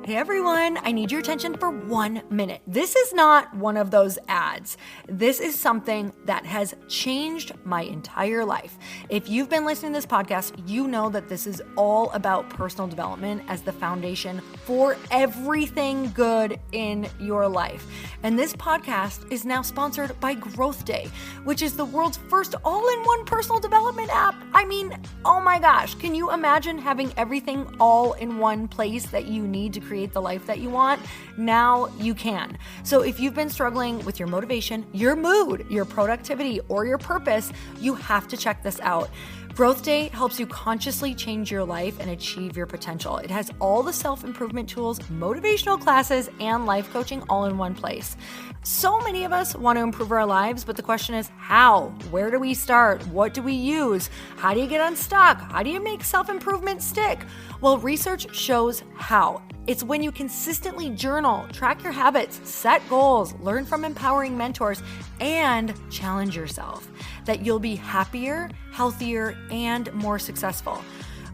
Hey everyone, I need your attention for 1 minute. This is not one of those ads. This is something that has changed my entire life. If you've been listening to this podcast, you know that this is all about personal development as the foundation for everything good in your life. And this podcast is now sponsored by Growth Day, which is the world's first all-in-one personal development app. I mean, oh my gosh, can you imagine having everything all in one place that you need to create the life that you want? Now you can. So if you've been struggling with your motivation, your mood, your productivity, or your purpose, you have to check this out. Growth Day helps you consciously change your life and achieve your potential. It has all the self-improvement tools, motivational classes, and life coaching all in one place. So many of us want to improve our lives, but the question is how? Where do we start? What do we use? How do you get unstuck? How do you make self-improvement stick? Well, research shows how. It's when you consistently journal, track your habits, set goals, learn from empowering mentors, and challenge yourself that you'll be happier, healthier, and more successful.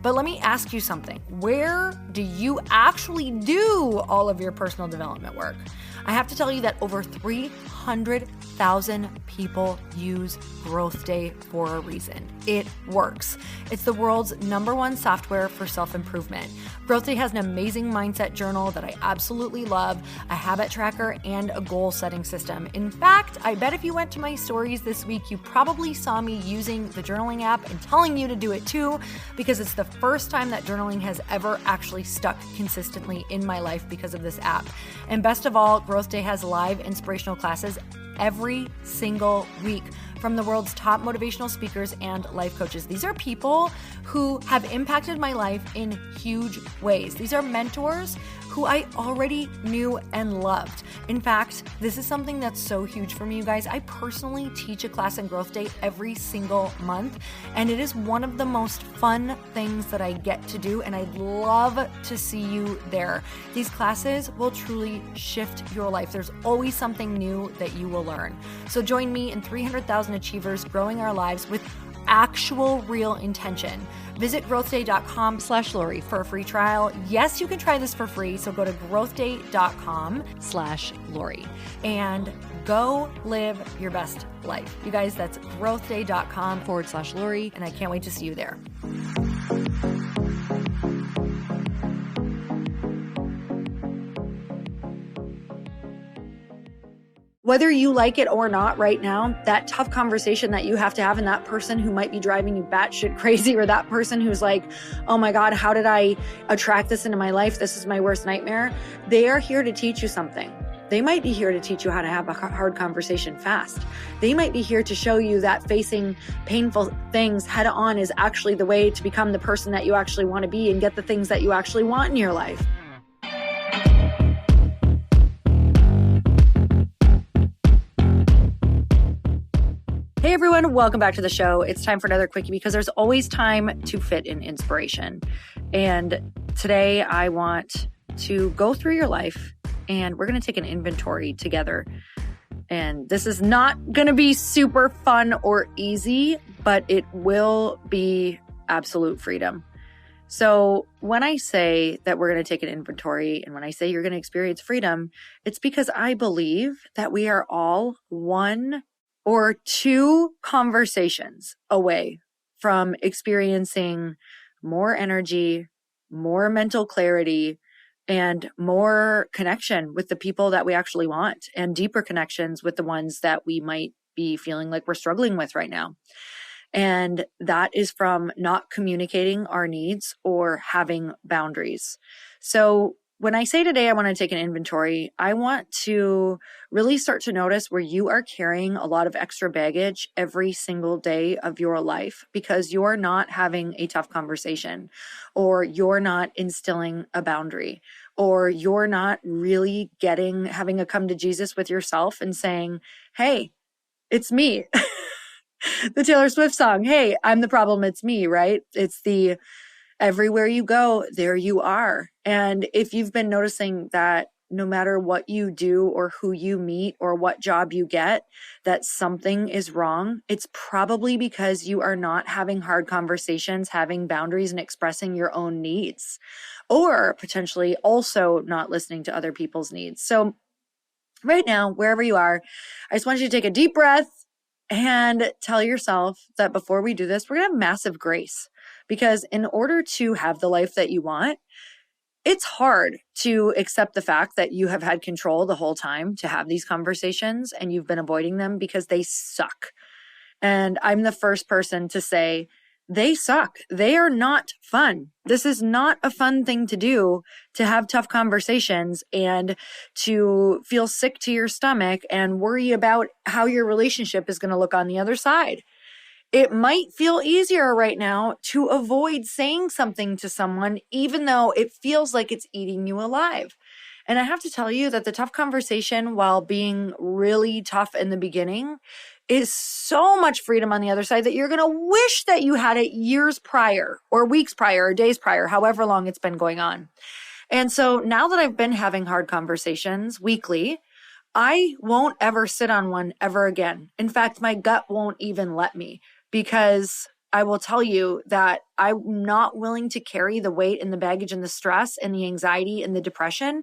But let me ask you something. Where do you actually do all of your personal development work? I have to tell you that over 300,000 people use Growth Day for a reason. It works. It's the world's #1 software for self-improvement. Growth Day has an amazing mindset journal that I absolutely love, a habit tracker, and a goal-setting system. In fact, I bet if you went to my stories this week, you probably saw me using the journaling app and telling you to do it too, because it's the first time that journaling has ever actually stuck consistently in my life because of this app. And best of all, Growth Day has live inspirational classes every single week from the world's top motivational speakers and life coaches. These are people who have impacted my life in huge ways. These are mentors who I already knew and loved. In fact, this is something that's so huge for me, you guys. I personally teach a class in Growth Day every single month, and it is one of the most fun things that I get to do, and I'd love to see you there. These classes will truly shift your life. There's always something new that you will learn. So join me and 300,000 achievers growing our lives with actual real intention. Visit growthday.com/Lori for a free trial. Yes, you can try this for free. So go to growthday.com/Lori and go live your best life. You guys, that's growthday.com/Lori. And I can't wait to see you there. Whether you like it or not right now, that tough conversation that you have to have, and that person who might be driving you batshit crazy, or that person who's like, oh my God, how did I attract this into my life? This is my worst nightmare. They are here to teach you something. They might be here to teach you how to have a hard conversation fast. They might be here to show you that facing painful things head on is actually the way to become the person that you actually want to be and get the things that you actually want in your life. Hey everyone, welcome back to the show. It's time for another quickie because there's always time to fit in inspiration. And today I want to go through your life and we're going to take an inventory together. And this is not going to be super fun or easy, but it will be absolute freedom. So when I say that we're going to take an inventory and when I say you're going to experience freedom, it's because I believe that we are all one or two conversations away from experiencing more energy, more mental clarity, and more connection with the people that we actually want, and deeper connections with the ones that we might be feeling like we're struggling with right now. And that is from not communicating our needs or having boundaries. So when I say today I want to take an inventory, I want to really start to notice where you are carrying a lot of extra baggage every single day of your life because you're not having a tough conversation, or you're not instilling a boundary, or you're not really having a come to Jesus with yourself and saying, hey, it's me. The Taylor Swift song, hey, I'm the problem, it's me, right? It's the everywhere you go, there you are. And if you've been noticing that no matter what you do or who you meet or what job you get, that something is wrong, it's probably because you are not having hard conversations, having boundaries, and expressing your own needs. or potentially also not listening to other people's needs. So right now, wherever you are, I just want you to take a deep breath and tell yourself that before we do this, we're going to have massive grace, because in order to have the life that you want, it's hard to accept the fact that you have had control the whole time to have these conversations and you've been avoiding them because they suck. And I'm the first person to say, they suck. They are not fun. This is not a fun thing to do, to have tough conversations and to feel sick to your stomach and worry about how your relationship is going to look on the other side. It might feel easier right now to avoid saying something to someone, even though it feels like it's eating you alive. And I have to tell you that the tough conversation, while being really tough in the beginning, is so much freedom on the other side that you're going to wish that you had it years prior or weeks prior or days prior, however long it's been going on. And so now that I've been having hard conversations weekly, I won't ever sit on one ever again. In fact, my gut won't even let me, because I will tell you that I'm not willing to carry the weight and the baggage and the stress and the anxiety and the depression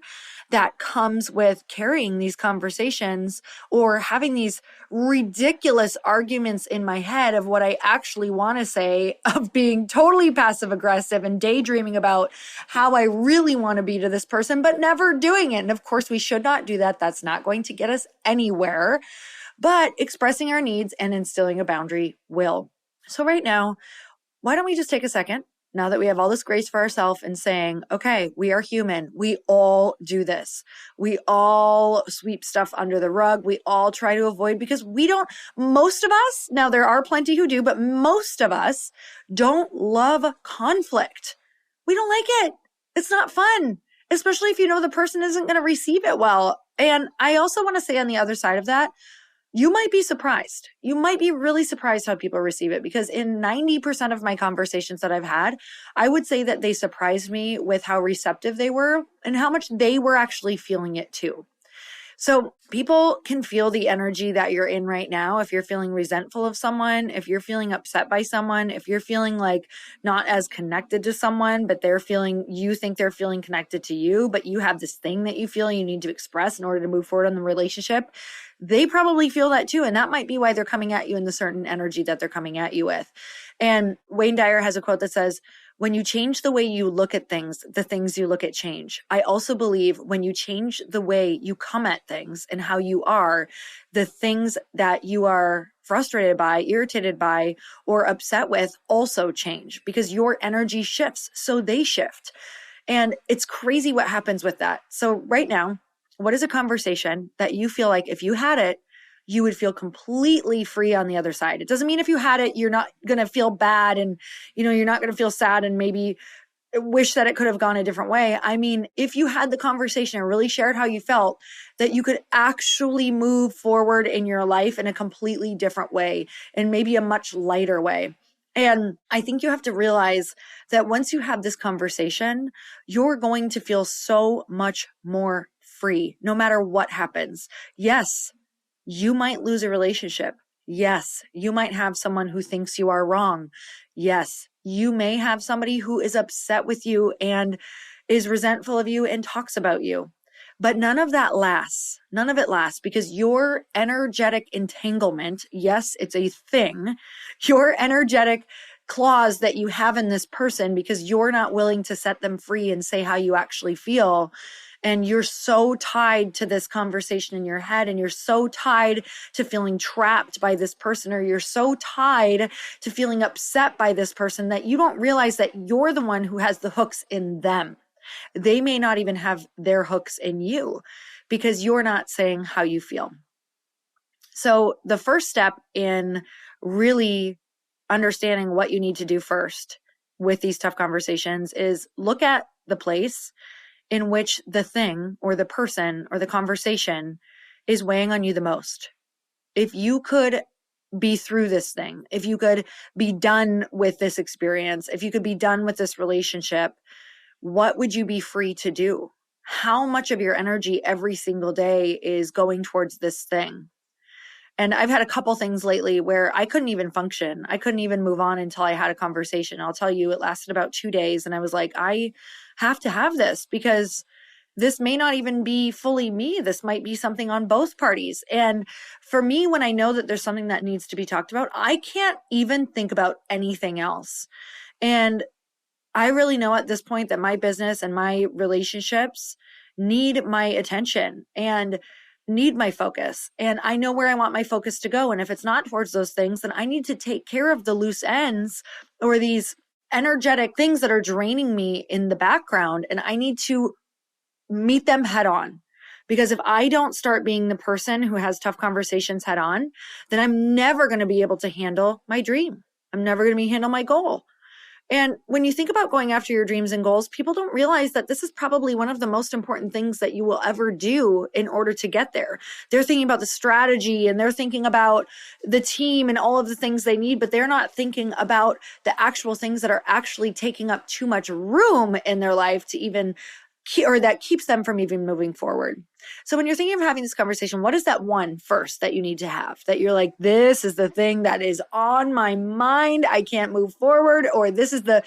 that comes with carrying these conversations or having these ridiculous arguments in my head of what I actually want to say, of being totally passive aggressive and daydreaming about how I really want to be to this person, but never doing it. And of course, we should not do that. That's not going to get us anywhere. But expressing our needs and instilling a boundary will. So right now, why don't we just take a second, now that we have all this grace for ourselves, and saying, okay, we are human. We all do this. We all sweep stuff under the rug. We all try to avoid, because most of us, now there are plenty who do, but most of us don't love conflict. We don't like it. It's not fun, especially if you know the person isn't going to receive it well. And I also want to say on the other side of that, you might be surprised. You might be really surprised how people receive it, because in 90% of my conversations that I've had, I would say that they surprised me with how receptive they were and how much they were actually feeling it too. So people can feel the energy that you're in right now. If you're feeling resentful of someone, if you're feeling upset by someone, if you're feeling like not as connected to someone, but you think they're feeling connected to you, but you have this thing that you feel you need to express in order to move forward in the relationship, they probably feel that too. And that might be why they're coming at you in the certain energy that they're coming at you with. And Wayne Dyer has a quote that says, when you change the way you look at things, the things you look at change. I also believe when you change the way you come at things and how you are, the things that you are frustrated by, irritated by, or upset with also change, because your energy shifts, so they shift. And it's crazy what happens with that. So right now, what is a conversation that you feel like if you had it, you would feel completely free on the other side? It doesn't mean if you had it, you're not going to feel bad and, you're not going to feel sad and maybe wish that it could have gone a different way. I mean, if you had the conversation and really shared how you felt, that you could actually move forward in your life in a completely different way and maybe a much lighter way. And I think you have to realize that once you have this conversation, you're going to feel so much more free, no matter what happens. Yes, you might lose a relationship. Yes, you might have someone who thinks you are wrong. Yes, you may have somebody who is upset with you and is resentful of you and talks about you. But none of that lasts. None of it lasts, because your energetic entanglement, yes, it's a thing, your energetic clause that you have in this person, because you're not willing to set them free and say how you actually feel. And you're so tied to this conversation in your head, and you're so tied to feeling trapped by this person, or you're so tied to feeling upset by this person that you don't realize that you're the one who has the hooks in them. They may not even have their hooks in you, because you're not saying how you feel. So the first step in really understanding what you need to do first with these tough conversations is look at the place in which the thing or the person or the conversation is weighing on you the most. If you could be through this thing, if you could be done with this experience, if you could be done with this relationship, what would you be free to do? How much of your energy every single day is going towards this thing? And I've had a couple things lately where I couldn't even function. I couldn't even move on until I had a conversation. I'll tell you, it lasted about 2 days. And I was like, I have to have this because this may not even be fully me. This might be something on both parties. And for me, when I know that there's something that needs to be talked about, I can't even think about anything else. And I really know at this point that my business and my relationships need my attention and need my focus. And I know where I want my focus to go. And if it's not towards those things, then I need to take care of the loose ends or these energetic things that are draining me in the background. And I need to meet them head on. Because if I don't start being the person who has tough conversations head on, then I'm never going to be able to handle my dream. I'm never going to handle my goal. And when you think about going after your dreams and goals, people don't realize that this is probably one of the most important things that you will ever do in order to get there. They're thinking about the strategy and they're thinking about the team and all of the things they need, but they're not thinking about the actual things that are actually taking up too much room in their life to even or that keeps them from even moving forward. So when you're thinking of having this conversation, what is that one first that you need to have that you're like, this is the thing that is on my mind. I can't move forward, or this is the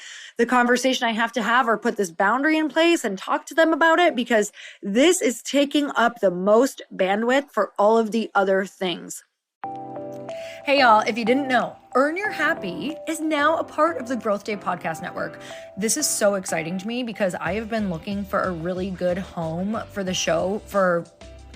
conversation I have to have, or put this boundary in place and talk to them about it because this is taking up the most bandwidth for all of the other things. Hey y'all, if you didn't know, Earn Your Happy is now a part of the Growth Day Podcast Network. This is so exciting to me because I have been looking for a really good home for the show for,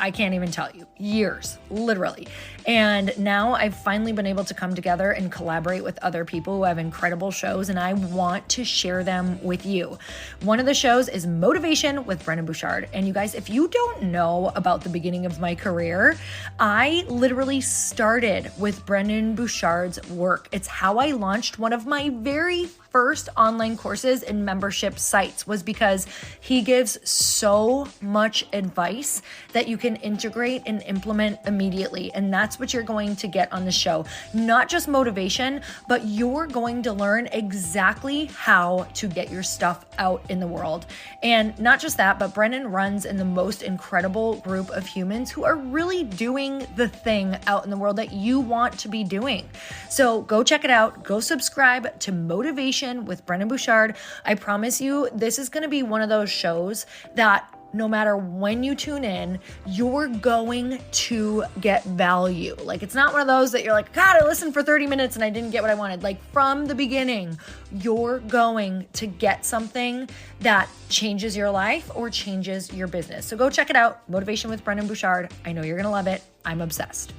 I can't even tell you, years, literally. And now I've finally been able to come together and collaborate with other people who have incredible shows, and I want to share them with you. One of the shows is Motivation with Brendon Burchard. And you guys, if you don't know about the beginning of my career, I literally started with Brendon Burchard's work. It's how I launched one of my very first online courses and membership sites, was because he gives so much advice that you can integrate and implement immediately. And that's what you're going to get on the show. Not just motivation, but you're going to learn exactly how to get your stuff out in the world. And not just that, but Brendon runs in the most incredible group of humans who are really doing the thing out in the world that you want to be doing. So go check it out. Go subscribe to Motivation with Brendon Burchard. I promise you, this is going to be one of those shows that no matter when you tune in, you're going to get value. Like, it's not one of those that you're like, God, I listened for 30 minutes and I didn't get what I wanted. Like, from the beginning, you're going to get something that changes your life or changes your business. So go check it out. Motivation with Brendon Burchard. I know you're going to love it. I'm obsessed.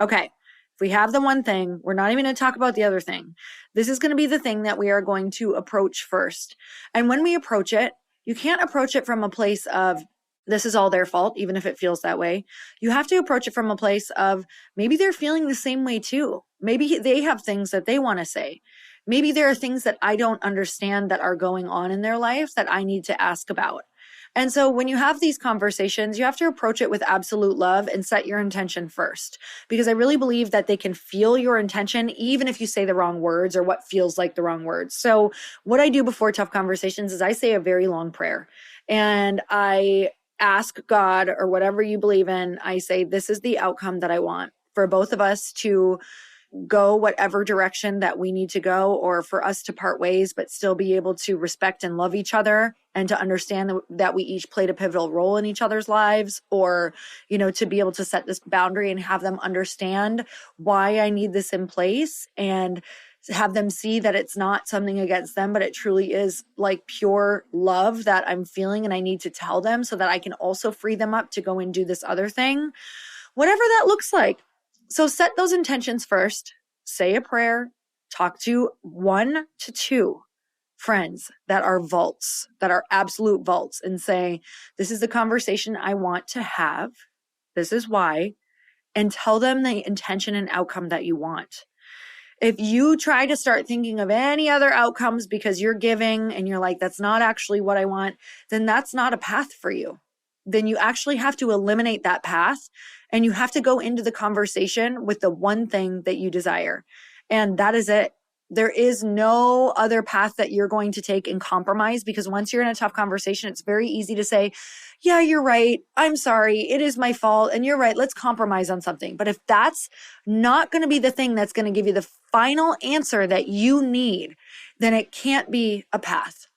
Okay. If we have the one thing, we're not even going to talk about the other thing. This is going to be the thing that we are going to approach first. And when we approach it, you can't approach it from a place of, this is all their fault, even if it feels that way. You have to approach it from a place of, maybe they're feeling the same way too. Maybe they have things that they want to say. Maybe there are things that I don't understand that are going on in their life that I need to ask about. And so when you have these conversations, you have to approach it with absolute love and set your intention first, because I really believe that they can feel your intention, even if you say the wrong words or what feels like the wrong words. So what I do before tough conversations is I say a very long prayer and I ask God, or whatever you believe in, I say, this is the outcome that I want for both of us to go whatever direction that we need to go, or for us to part ways, but still be able to respect and love each other, and to understand that we each played a pivotal role in each other's lives, or, to be able to set this boundary and have them understand why I need this in place, and have them see that it's not something against them, but it truly is like pure love that I'm feeling and I need to tell them so that I can also free them up to go and do this other thing, whatever that looks like. So set those intentions first, say a prayer, talk to 1 to 2 friends that are vaults, that are absolute vaults, and say, this is the conversation I want to have. This is why. And tell them the intention and outcome that you want. If you try to start thinking of any other outcomes because you're giving and you're like, that's not actually what I want, then that's not a path for you. Then you actually have to eliminate that path, and you have to go into the conversation with the one thing that you desire. And that is it. There is no other path that you're going to take in compromise, because once you're in a tough conversation, it's very easy to say, yeah, you're right. I'm sorry. It is my fault. And you're right. Let's compromise on something. But if that's not going to be the thing that's going to give you the final answer that you need, then it can't be a path.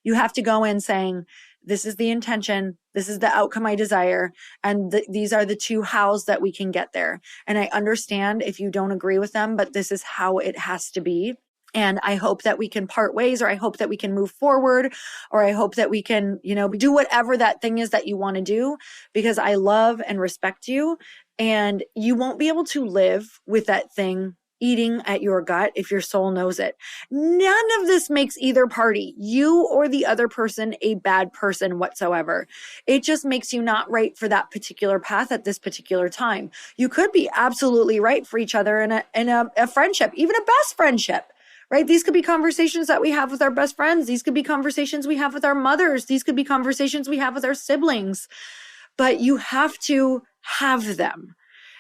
You have to go in saying, this is the intention. This is the outcome I desire. And these are the two hows that we can get there. And I understand if you don't agree with them, but this is how it has to be. And I hope that we can part ways, or I hope that we can move forward, or I hope that we can, do whatever that thing is that you want to do, because I love and respect you. And you won't be able to live with that thing eating at your gut if your soul knows it. None of this makes either party, you or the other person, a bad person whatsoever. It just makes you not right for that particular path at this particular time. You could be absolutely right for each other in a friendship, even a best friendship. Right? These could be conversations that we have with our best friends. These could be conversations we have with our mothers. These could be conversations we have with our siblings. But you have to have them.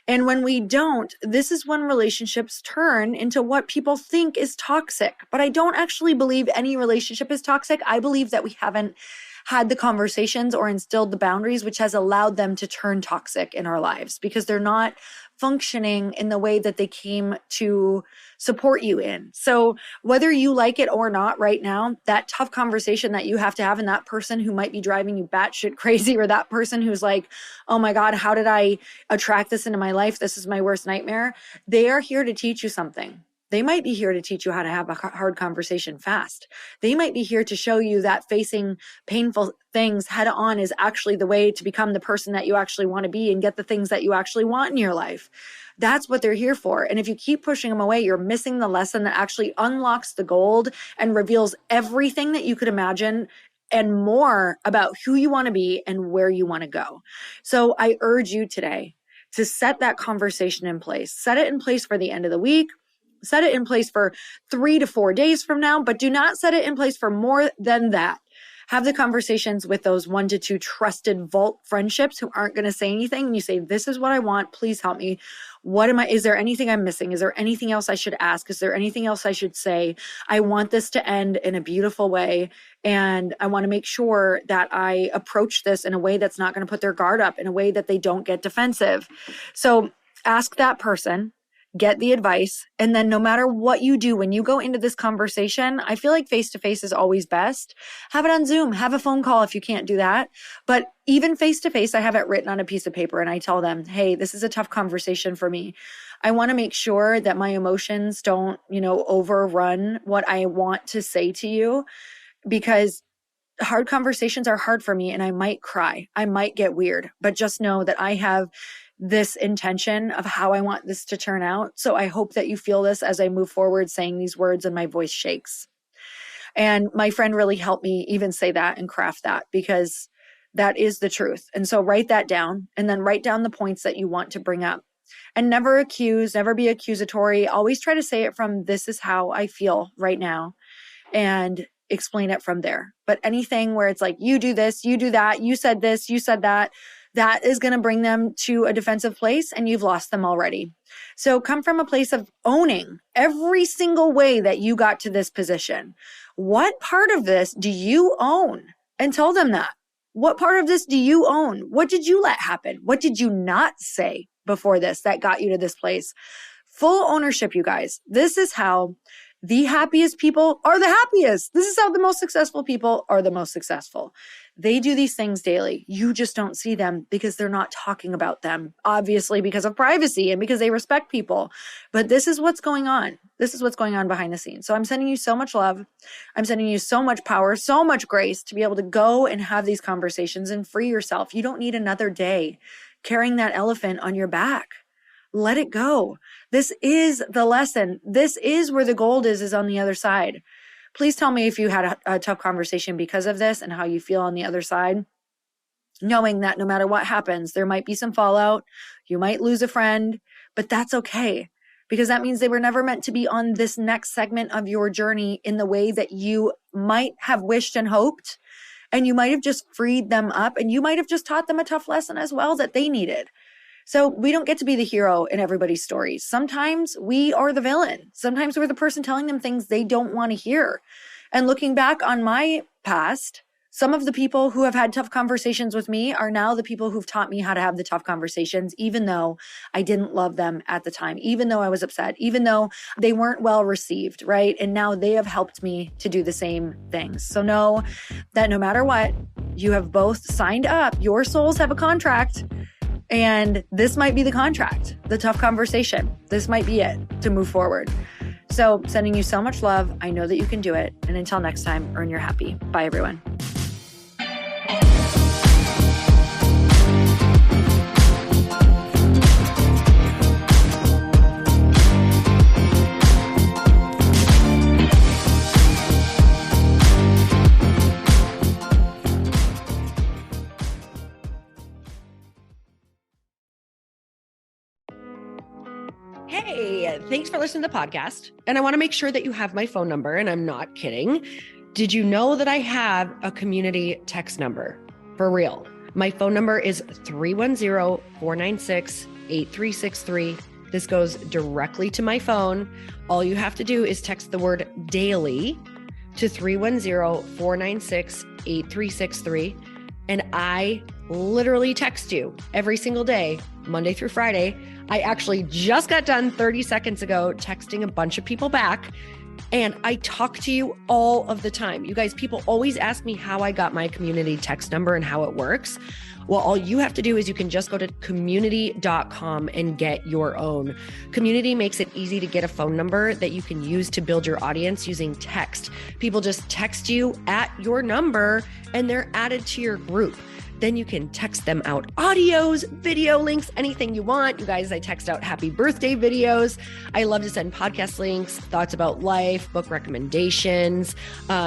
And when we don't, this is when relationships turn into what people think is toxic. But I don't actually believe any relationship is toxic. I believe that we haven't had the conversations or instilled the boundaries, which has allowed them to turn toxic in our lives, because they're not functioning in the way that they came to support you in. So whether you like it or not right now, that tough conversation that you have to have, and that person who might be driving you batshit crazy, or that person who's like, oh my God, how did I attract this into my life? This is my worst nightmare. They are here to teach you something. They might be here to teach you how to have a hard conversation fast. They might be here to show you that facing painful things head on is actually the way to become the person that you actually want to be and get the things that you actually want in your life. That's what they're here for. And if you keep pushing them away, you're missing the lesson that actually unlocks the gold and reveals everything that you could imagine and more about who you want to be and where you want to go. So I urge you today to set that conversation in place. Set it in place for the end of the week. Set it in place for 3 to 4 days from now, but do not set it in place for more than that. Have the conversations with those 1 to 2 trusted vault friendships who aren't going to say anything. And you say, this is what I want. Please help me. Is there anything I'm missing? Is there anything else I should ask? Is there anything else I should say? I want this to end in a beautiful way. And I want to make sure that I approach this in a way that's not going to put their guard up, in a way that they don't get defensive. So ask that person. Get the advice. And then no matter what you do, when you go into this conversation, I feel like face-to-face is always best. Have it on Zoom, have a phone call if you can't do that. But even face-to-face, I have it written on a piece of paper and I tell them, hey, this is a tough conversation for me. I want to make sure that my emotions don't, overrun what I want to say to you, because hard conversations are hard for me and I might cry. I might get weird, but just know that I have this intention of how I want this to turn out. So I hope that you feel this as I move forward saying these words and my voice shakes. And my friend really helped me even say that and craft that, because that is the truth. And so write that down, and then write down the points that you want to bring up. And never accuse, never be accusatory. Always try to say it from, this is how I feel right now, and explain it from there. But anything where it's like, you do this, you do that, you said this, you said that, that is going to bring them to a defensive place, and you've lost them already. So come from a place of owning every single way that you got to this position. What part of this do you own? And tell them that. What part of this do you own? What did you let happen? What did you not say before this that got you to this place? Full ownership, you guys. This is how the happiest people are the happiest. This is how the most successful people are the most successful. They do these things daily. You just don't see them because they're not talking about them, obviously because of privacy and because they respect people. But this is what's going on. This is what's going on behind the scenes. So I'm sending you so much love. I'm sending you so much power, so much grace to be able to go and have these conversations and free yourself. You don't need another day carrying that elephant on your back. Let it go. This is the lesson. This is where the gold is on the other side. Please tell me if you had a tough conversation because of this and how you feel on the other side, knowing that no matter what happens, there might be some fallout. You might lose a friend, but that's okay, because that means they were never meant to be on this next segment of your journey in the way that you might have wished and hoped. And you might have just freed them up, and you might have just taught them a tough lesson as well that they needed. So we don't get to be the hero in everybody's stories. Sometimes we are the villain. Sometimes we're the person telling them things they don't want to hear. And looking back on my past, some of the people who have had tough conversations with me are now the people who've taught me how to have the tough conversations, even though I didn't love them at the time, even though I was upset, even though they weren't well received, right? And now they have helped me to do the same things. So know that no matter what, you have both signed up. Your souls have a contract. And this might be the contract, the tough conversation. This might be it to move forward. So sending you so much love. I know that you can do it. And until next time, earn your happy. Bye, everyone. Hey, thanks for listening to the podcast. And I want to make sure that you have my phone number, and I'm not kidding. Did you know that I have a community text number? For real. My phone number is 310-496-8363. This goes directly to my phone. All you have to do is text the word daily to 310-496-8363. And I literally text you every single day, Monday through Friday. I actually just got done 30 seconds ago texting a bunch of people back, and I talk to you all of the time. You guys, people always ask me how I got my community text number and how it works. Well, all you have to do is you can just go to community.com and get your own. Community makes it easy to get a phone number that you can use to build your audience using text. People just text you at your number and they're added to your group. Then you can text them out audios, video links, anything you want. You guys, I text out happy birthday videos. I love to send podcast links, thoughts about life, book recommendations,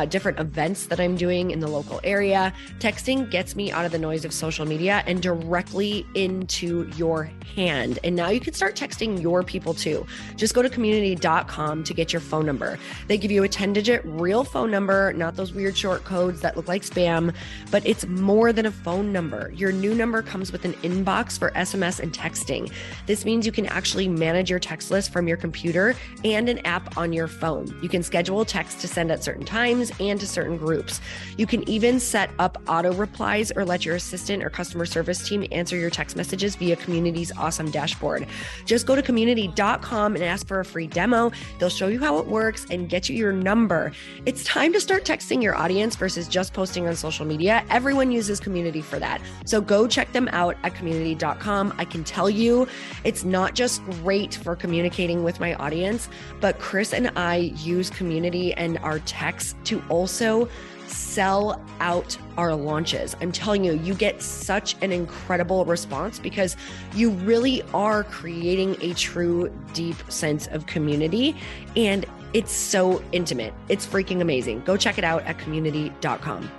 different events that I'm doing in the local area. Texting gets me out of the noise of social media and directly into your hand. And now you can start texting your people too. Just go to community.com to get your phone number. They give you a 10-digit real phone number, not those weird short codes that look like spam, but it's more than a phone number. Your new number comes with an inbox for SMS and texting. This means you can actually manage your text list from your computer and an app on your phone. You can schedule text to send at certain times and to certain groups. You can even set up auto replies or let your assistant or customer service team answer your text messages via Community's awesome dashboard. Just go to community.com and ask for a free demo. They'll show you how it works and get you your number. It's time to start texting your audience versus just posting on social media. Everyone uses Community for that. So go check them out at community.com. I can tell you it's not just great for communicating with my audience, but Chris and I use Community and our texts to also sell out our launches. I'm telling you, you get such an incredible response because you really are creating a true, deep sense of community. And it's so intimate. It's freaking amazing. Go check it out at community.com.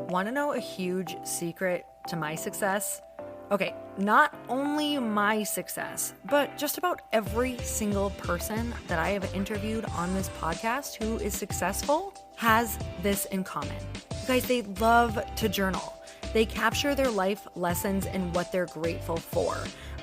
Want to know a huge secret to my success? Okay, not only my success, but just about every single person that I have interviewed on this podcast who is successful has this in common. You guys, they love to journal. They capture their life lessons and what they're grateful for.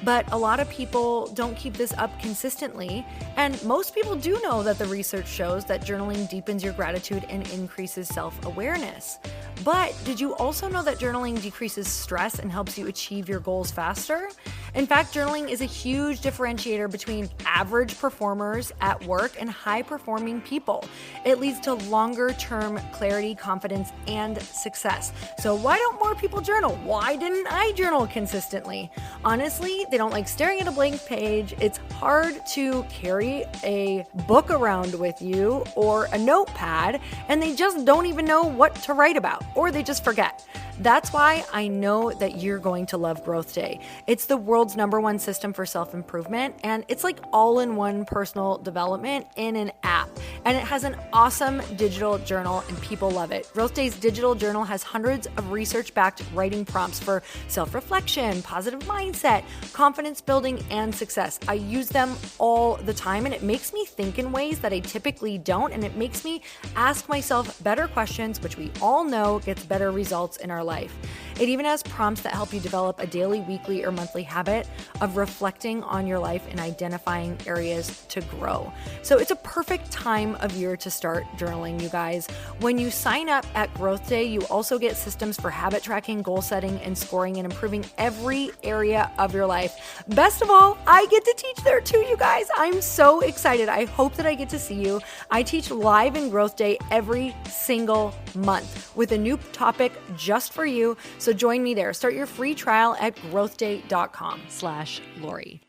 But a lot of people don't keep this up consistently. And most people do know that the research shows that journaling deepens your gratitude and increases self-awareness. But did you also know that journaling decreases stress and helps you achieve your goals faster? In fact, journaling is a huge differentiator between average performers at work and high-performing people. It leads to longer-term clarity, confidence, and success. So why don't more people journal? Why didn't I journal consistently? Honestly, they don't like staring at a blank page. It's hard to carry a book around with you or a notepad, and they just don't even know what to write about, or they just forget. That's why I know that you're going to love Growth Day. It's the world's #1 system for self-improvement, and it's like all-in-one personal development in an app. And it has an awesome digital journal, and people love it. Growth Day's digital journal has hundreds of research-backed writing prompts for self-reflection, positive mindset, confidence building, and success. I use them all the time, and it makes me think in ways that I typically don't, and it makes me ask myself better questions, which we all know gets better results in our life. It even has prompts that help you develop a daily, weekly, or monthly habit of reflecting on your life and identifying areas to grow. So it's a perfect time of year to start journaling, you guys. When you sign up at Growth Day, you also get systems for habit tracking, goal setting, and scoring, and improving every area of your life. Best of all, I get to teach there too, you guys. I'm so excited. I hope that I get to see you. I teach live in Growth Day every single month with a new topic just for you. So join me there. Start your free trial at growthday.com/Lori.